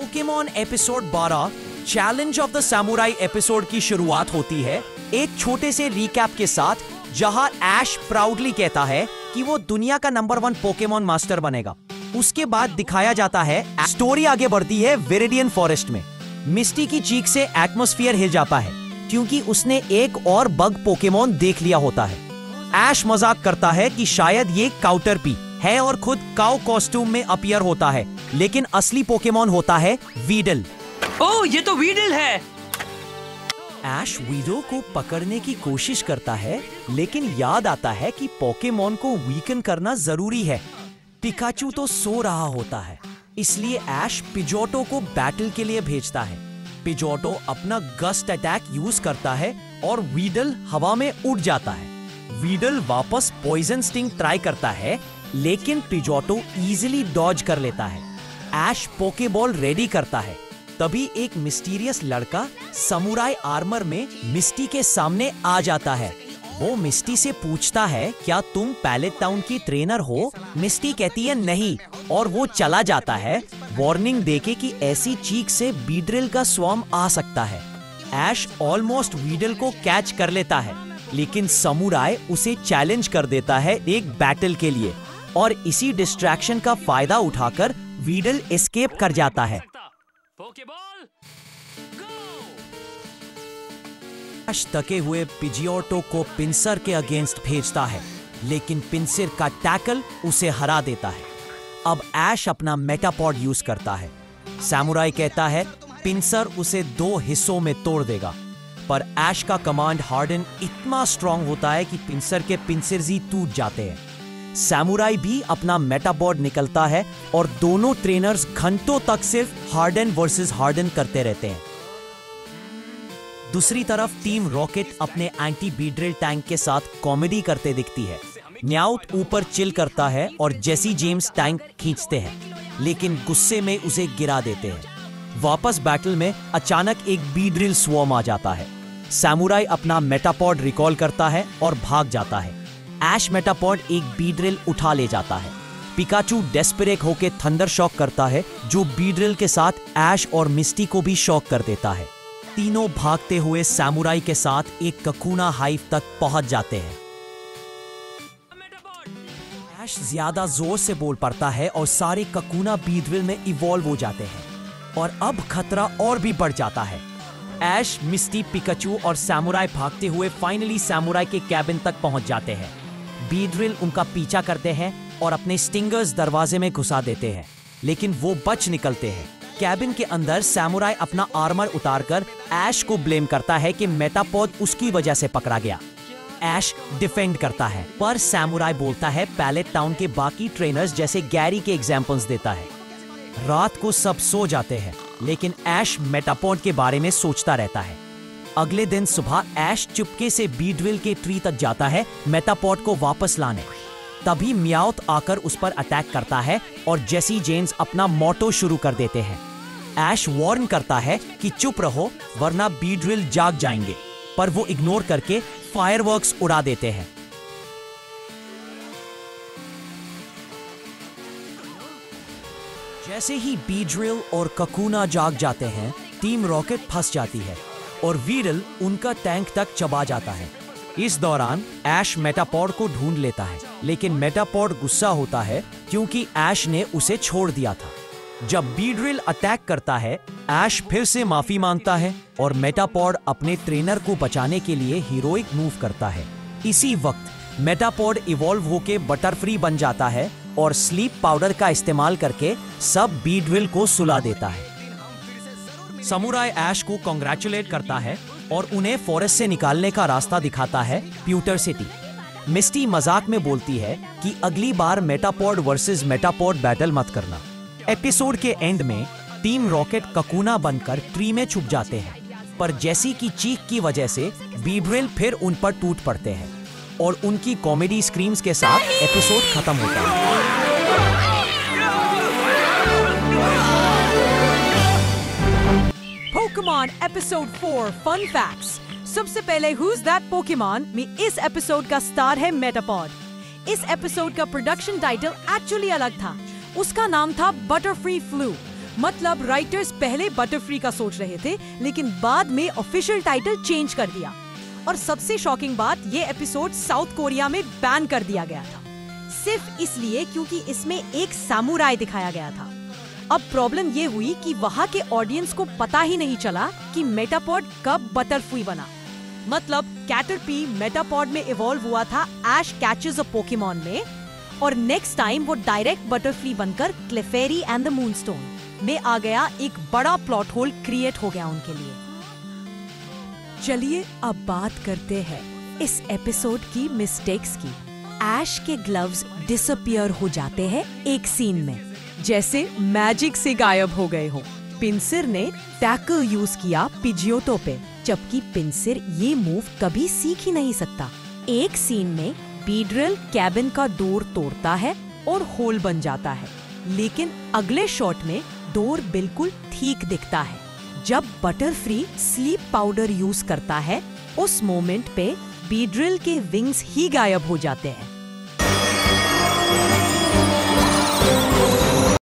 Pokemon episode 12 challenge of the samurai episode की शुरुआत होती है एक छोटे से रिकैप के साथ, जहां ऐश प्राउडली कहता है कि वो दुनिया का नंबर 1 पोकेमॉन मास्टर बनेगा। उसके बाद दिखाया जाता है स्टोरी आगे बढ़ती है विरिडियन फॉरेस्ट में। मिस्टी की चीख से एटमॉस्फेयर हिल जाता है क्योंकि उसने एक और बग पोकेमॉन देख लिया होता है। ऐश मजाक करता है कि शायद ये काउटरपी है और खुद काउ कॉस्ट्यूम में अपीयर होता है, लेकिन असली पोकेमॉन होता है वीडल। ओह, ये तो वीडल है। ऐश वीडो को पकड़ने की कोशिश करता है, लेकिन याद आता है कि पोकेमॉन को वीकन करना जरूरी है। पिकाचू तो सो रहा होता है, इसलिए ऐश पिजोटो को बैटल के लिए भेजता है। पिजोटो अपना गस्ट अटैक यूज करता है और वीडल हवा में उड़ जाता है। वीडल वापस पॉइजन स्टिंग ट्राई करता है, लेकिन पिजोटो इजीली डॉज कर लेता है। ऐश पोकेबॉल रेडी करता है, तभी एक मिस्टीरियस लड़का समुराई आर्मर में मिस्टी के सामने आ जाता है। वो मिस्टी से पूछता है, क्या तुम पैलेट टाउन की ट्रेनर हो? मिस्टी कहती है नहीं, और वो चला जाता है, वार्निंग देके कि ऐसी चीख से बीड्रिल का स्वॉर्म आ सकता है। ऐश ऑलमोस्ट वीडल को कैच कर लेता है, लेकिन समुराई उसे चैलेंज कर देता है एक बैटल के लिए, और इसी डिस्ट्रैक्शन का फायदा उठाकर वीडल एस्केप कर जाता है। ऐश थके हुए पिजियोटो को पिंसर के अगेंस्ट भेजता है, लेकिन पिंसर का टैकल उसे हरा देता है। अब ऐश अपना मेटापॉड यूज करता है। सैमुराई कहता है पिंसर उसे 2 हिस्सों में तोड़ देगा, पर ऐश का कमांड हार्डन इतना स्ट्रांग होता है कि पिंसर के पिंसर्स ही टूट जाते हैं। सैमुराई भी अपना मेटापॉड निकलता है और दोनों ट्रेनर्स घंटों तक सिर्फ हार्डन वर्सेस हार्डन करते रहते हैं। दूसरी तरफ टीम रॉकेट अपने एंटी बीड्रिल टैंक के साथ कॉमेडी करते दिखती है। म्याउथ ऊपर चिल करता है और जेसी जेम्स टैंक खींचते हैं, लेकिन गुस्से में उसे गिरा देते हैं। वापस बैटल में अचानक एक बीड्रिल स्वॉर्म आ जाता है। सैमुराई अपना मेटापॉड रिकॉल करता है और भाग जाता है। ऐश मेटापॉड एक बीड्रिल उठा ले जाता है। पिकाचू डेस्परेट होके थंडर शॉक करता है, जो बीड्रिल के साथ ऐश और मिस्टी को भी शॉक कर देता है। तीनों भागते हुए सैमुराई के साथ एक ककूना हाइव तक पहुंच जाते हैं। ऐश ज्यादा जोर से बोल पड़ता है और सारे ककूना बीड्रिल में इवॉल्व हो जाते हैं, और अब खतरा और भी बढ़ जाता है। ऐश, मिस्टी, पिकाचू और सैमुराई भागते हुए फाइनली सैमुराई के कैबिन तक पहुंच जाते हैं। बीड्रिल उनका पीछा करते हैं और अपने स्टिंगर्स दरवाजे में घुसा देते हैं, लेकिन वो बच निकलते हैं। कैबिन के अंदर सैमुराई अपना आर्मर उतारकर ऐश को ब्लेम करता है कि मेटापॉड उसकी वजह से पकड़ा गया। ऐश डिफेंड करता है, पर सैमुराई बोलता है पैलेट टाउन के बाकी ट्रेनर्स जैसे गैरी के एग्जाम्पल्स देता है। रात को सब सो जाते हैं, लेकिन ऐश मेटापॉड के बारे में सोचता रहता है। अगले दिन सुबह ऐश चुपके से बीड्रिल के ट्री तक जाता है मेटापॉड को वापस लाने। तभी म्याउथ आकर उस पर अटैक करता है और जेसी जेम्स अपना मोटो शुरू कर देते हैं। ऐश वार्न करता है कि चुप रहो वरना बीड्रिल जाग जाएंगे, पर वो इग्नोर करके फायरवर्क्स उड़ा देते हैं। जैसे ही बीड्रिल और ककूना जाग जाते हैं, टीम रॉकेट फंस जाती है और वीडल उनका टैंक तक चबा जाता है। इस दौरान ऐश मेटापॉड को ढूंढ लेता है, लेकिन मेटापॉड गुस्सा होता है क्योंकि ऐश ने उसे छोड़ दिया था। जब बीड्रिल अटैक करता है, ऐश फिर से माफी मांगता है और मेटापॉड अपने ट्रेनर को बचाने के लिए हीरोइक मूव करता है। इसी वक्त मेटापॉड इवॉल्व होके बटरफ्री बन जाता है और स्लीप पाउडर का इस्तेमाल करके सब बीड्रिल को सुला देता है। समुराई ऐश को कांग्रेचुलेट करता है और उन्हें फॉरेस्ट से निकालने का रास्ता दिखाता है प्यूटर सिटी। मिस्टी मजाक में बोलती है कि अगली बार मेटापॉड वर्सेस मेटापॉड बैटल मत करना। एपिसोड के एंड में टीम रॉकेट ककूना बनकर ट्री में छुप जाते हैं, पर जेसी की चीख की वजह से बीड्रिल फिर उन पर टूट पड़ते हैं और उनकी कॉमेडी स्क्रीम्स के साथ एपिसोड खत्म होता है। Pokemon episode 4 fun facts. सबसे पहले हुज दैट पोकेमॉन में इस एपिसोड का स्टार है मेटापॉड। इस एपिसोड का प्रोडक्शन टाइटल एक्चुअली अलग था, उसका नाम था बटरफ्री फ्लू। मतलब राइटर्स पहले बटरफ्री का सोच रहे थे, लेकिन बाद में ऑफिशियल टाइटल चेंज कर दिया। और सबसे शॉकिंग बात, ये एपिसोड साउथ कोरिया में बैन कर दिया गया था, सिर्फ इसलिए क्योंकि इसमें एक सामुराई दिखाया गया था। अब प्रॉब्लम ये हुई कि वहाँ के ऑडियंस को पता ही नहीं चला कि मेटापॉड कब बटरफ्री बना। मतलब कैटरपी मेटापॉड में इवॉल्व हुआ था ऐश कैचेस अ पोकेमॉन में, और नेक्स्ट टाइम वो डायरेक्ट बटरफ्री बनकर क्लेफेरी एंड द मूनस्टोन में आ गया। एक बड़ा प्लॉट होल क्रिएट हो गया उनके लिए। चलिए अब बात करते हैं इस एपिसोड की मिस्टेक्स की। ऐश के ग्लव्स डिसअपियर हो जाते हैं एक सीन में, जैसे मैजिक से गायब हो गए हो। पिंसिर ने टैकल यूज किया पिजियोटो पे, जबकि पिंसिर ये मूव कभी सीख ही नहीं सकता। एक सीन में बीड्रिल कैबिन का डोर तोड़ता है और होल बन जाता है, लेकिन अगले शॉट में डोर बिल्कुल ठीक दिखता है। जब बटरफ्री स्लीप पाउडर यूज करता है, उस मोमेंट पे बीड्रिल के विंग्स ही गायब हो जाते हैं।